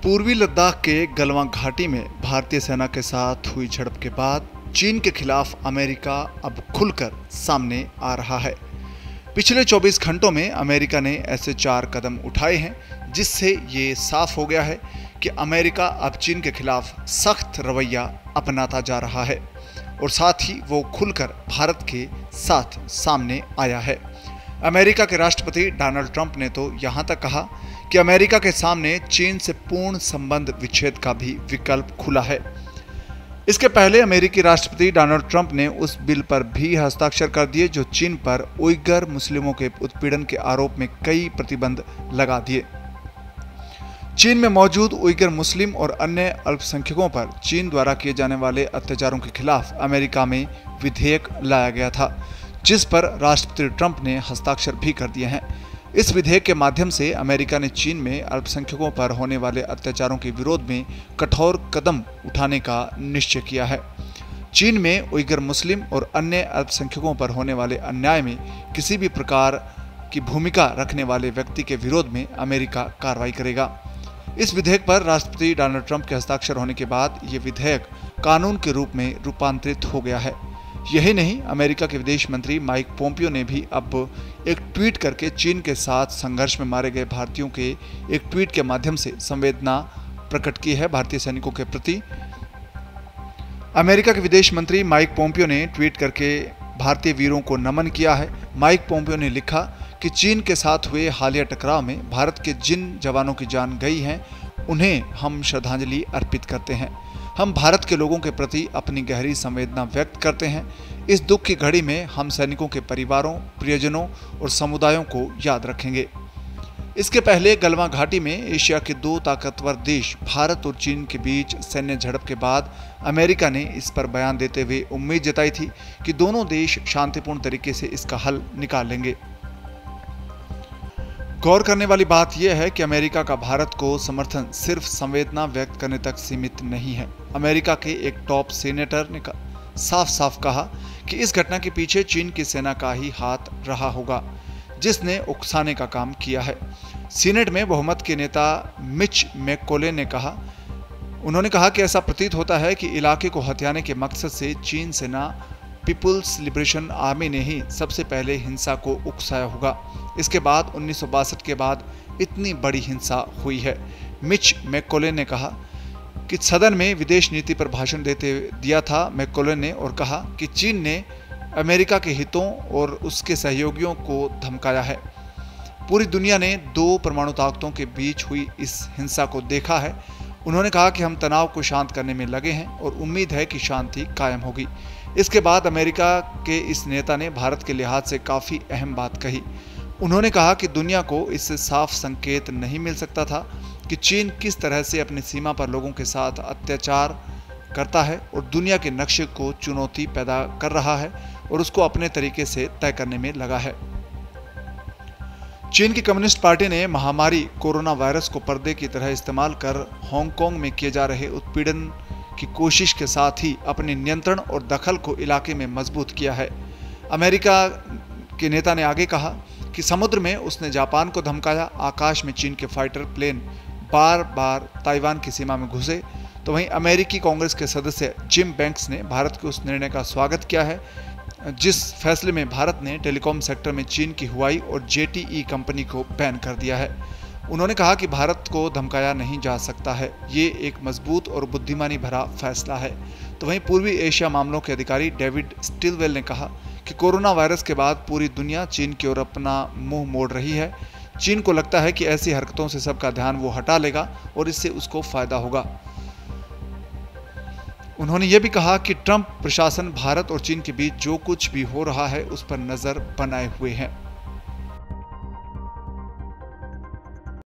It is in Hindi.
पूर्वी लद्दाख के गलवां घाटी में भारतीय सेना के साथ हुई झड़प के बाद चीन के खिलाफ अमेरिका अब खुलकर सामने आ रहा है। पिछले 24 घंटों में अमेरिका ने ऐसे 4 कदम उठाए हैं जिससे ये साफ हो गया है कि अमेरिका अब चीन के खिलाफ सख्त रवैया अपनाता जा रहा है और साथ ही वो खुलकर भारत के साथ सामने आया है। अमेरिका के राष्ट्रपति डोनाल्ड ट्रंप ने तो यहाँ तक कहा कि अमेरिका के सामने चीन से पूर्ण संबंध विच्छेद का भी विकल्प खुला है। इसके पहले अमेरिकी राष्ट्रपति डोनाल्ड ट्रंप ने उस बिल पर भी हस्ताक्षर कर दिए जो चीन पर उइगर मुस्लिमों के उत्पीड़न के आरोप में कई प्रतिबंध लगा दिए। चीन में मौजूद उइगर मुस्लिम और अन्य अल्पसंख्यकों पर चीन द्वारा किए जाने वाले अत्याचारों के खिलाफ अमेरिका में विधेयक लाया गया था, जिस पर राष्ट्रपति ट्रंप ने हस्ताक्षर भी कर दिए हैं। इस विधेयक के माध्यम से अमेरिका ने चीन में अल्पसंख्यकों पर होने वाले अत्याचारों के विरोध में कठोर कदम उठाने का निश्चय किया है। चीन में उइगर मुस्लिम और अन्य अल्पसंख्यकों पर होने वाले अन्याय में किसी भी प्रकार की भूमिका रखने वाले व्यक्ति के विरोध में अमेरिका कार्रवाई करेगा। इस विधेयक पर राष्ट्रपति डोनाल्ड ट्रंप के हस्ताक्षर होने के बाद ये विधेयक कानून के रूप में रूपांतरित हो गया है। यही नहीं, अमेरिका के विदेश मंत्री माइक पोम्पियो ने भी अब एक ट्वीट करके चीन के साथ संघर्ष में मारे गए भारतीयों के एक ट्वीट के माध्यम से संवेदना प्रकट की है भारतीय सैनिकों के प्रति। अमेरिका के विदेश मंत्री माइक पोम्पियो ने ट्वीट करके भारतीय वीरों को नमन किया है। माइक पोम्पियो ने लिखा कि चीन के साथ हुए हालिया टकराव में भारत के जिन जवानों की जान गई है उन्हें हम श्रद्धांजलि अर्पित करते हैं। हम भारत के लोगों के प्रति अपनी गहरी संवेदना व्यक्त करते हैं। इस दुख की घड़ी में हम सैनिकों के परिवारों, प्रियजनों और समुदायों को याद रखेंगे। इसके पहले गलवां घाटी में एशिया के 2 ताकतवर देश भारत और चीन के बीच सैन्य झड़प के बाद अमेरिका ने इस पर बयान देते हुए उम्मीद जताई थी कि दोनों देश शांतिपूर्ण तरीके से इसका हल निकाल लेंगे। गौर करने वाली बात यह है कि अमेरिका का भारत को समर्थन सिर्फ संवेदना व्यक्त करने तक सीमित नहीं है। अमेरिका के एक टॉप सीनेटर ने साफ साफ कहा कि इस घटना के पीछे चीन की सेना का ही हाथ रहा होगा, जिसने उकसाने का काम किया है। सीनेट में बहुमत के नेता मिच मैककोले ने कहा, उन्होंने कहा कि ऐसा प्रतीत होता है कि इलाके को हथियाने के मकसद से चीन सेना पीपुल्स लिबरेशन आर्मी ने ही सबसे पहले हिंसा को उकसाया होगा। इसके बाद 1962 के बाद इतनी बड़ी हिंसा हुई है। मिच मैककोले ने कहा कि सदन में विदेश नीति पर भाषण देते दिया था मैककोले ने और कहा कि चीन ने अमेरिका के हितों और उसके सहयोगियों को धमकाया है। पूरी दुनिया ने 2 परमाणु ताकतों के बीच हुई इस हिंसा को देखा है। उन्होंने कहा कि हम तनाव को शांत करने में लगे हैं और उम्मीद है कि शांति कायम होगी। इसके बाद अमेरिका के इस नेता ने भारत के लिहाज से काफ़ी अहम बात कही। उन्होंने कहा कि दुनिया को इससे साफ संकेत नहीं मिल सकता था कि चीन किस तरह से अपनी सीमा पर लोगों के साथ अत्याचार करता है और दुनिया के नक्शे को चुनौती पैदा कर रहा है और उसको अपने तरीके से तय करने में लगा है। चीन की कम्युनिस्ट पार्टी ने महामारी कोरोना वायरस को पर्दे की तरह इस्तेमाल कर हांगकांग में किए जा रहे उत्पीड़न की कोशिश के साथ ही अपने नियंत्रण और दखल को इलाके में मजबूत किया है। अमेरिका के नेता ने आगे कहा कि समुद्र में उसने जापान को धमकाया, आकाश में चीन के फाइटर प्लेन बार बार ताइवान की सीमा में घुसे। तो वहीं अमेरिकी कांग्रेस के सदस्य जिम बैंक्स ने भारत के उस निर्णय का स्वागत किया है जिस फैसले में भारत ने टेलीकॉम सेक्टर में चीन की हुआई और जेटीई कंपनी को बैन कर दिया है। उन्होंने कहा कि भारत को धमकाया नहीं जा सकता है, ये एक मजबूत और बुद्धिमानी भरा फैसला है। तो वहीं पूर्वी एशिया मामलों के अधिकारी डेविड स्टिलवेल ने कहा कि कोरोना वायरस के बाद पूरी दुनिया चीन की ओर अपना मुंह मोड़ रही है। चीन को लगता है कि ऐसी हरकतों से सबका ध्यान वो हटा लेगा और इससे उसको फायदा होगा। उन्होंने ये भी कहा कि ट्रंप प्रशासन भारत और चीन के बीच जो कुछ भी हो रहा है उस पर नजर बनाए हुए हैं।